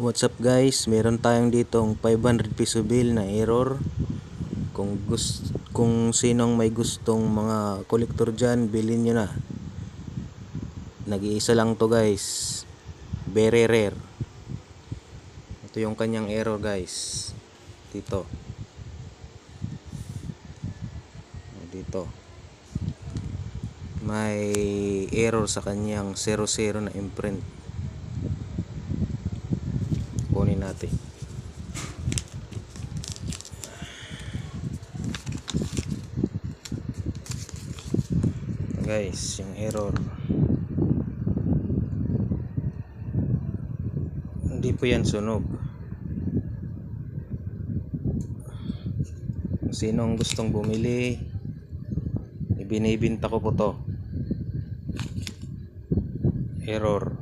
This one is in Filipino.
What's up guys, meron tayong ditong 500 piso bill na error. Kung sinong may gustong mga kolektor dyan, bilhin nyo na. Nag-iisa lang to guys, very rare. Ito yung kanyang error guys. Dito may error sa kanyang 00 na imprint. Kunin natin. Guys, yung error hindi po yan sunog. Kung sinong gustong bumili, ibinibinta ko po to. Error